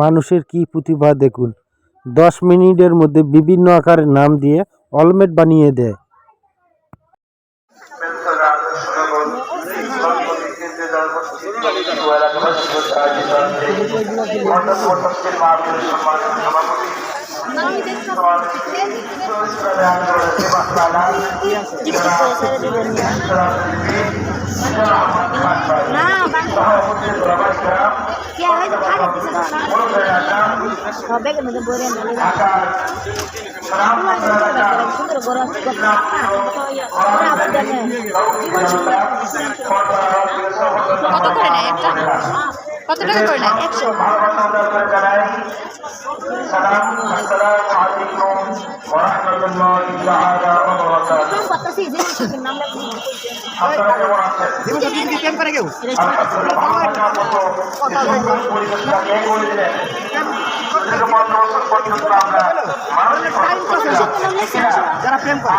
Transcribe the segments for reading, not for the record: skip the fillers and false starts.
মানুষের কি প্রতিভা দেখুন। 10 মিনিটের মধ্যে বিভিন্ন আকারের নাম দিয়ে অলমেট বানিয়ে দেয়। কত টাকা করে না? 100। যারা প্রেম করে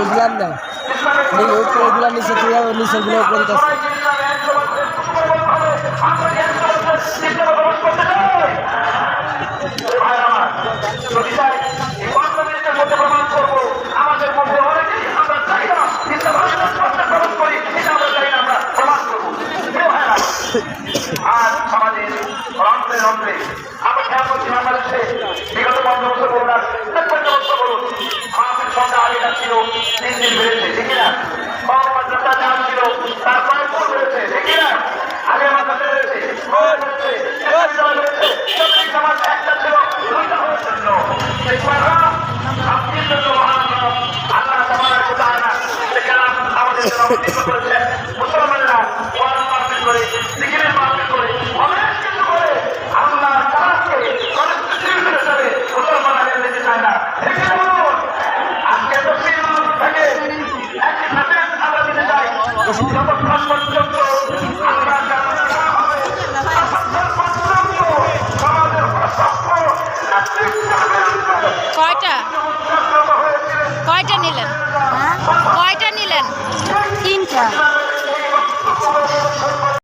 দিলাম না উপরে দিলাম নিচে নিচে গুলো উপরে আর সমাজের রন্ধ্রে রন্ধ্রে আমরা খেয়াল করছি বাংলাদেশে বিগত 15 বছর বলুন আর 50 বছর বলুন মানুষের সংখ্যা আগেটা ছিল দিন দিন বেড়েছে ঠিক না? কর্মকর্তা যা ছিল তার কয়েক গুণ বেড়েছে ঠিক না? আগে মাথাতে বেড়েছে সমাজ একটা ছিল দুইটা হওয়ার জন্য আপনি জন্য মহান আল্লাহ আমাদের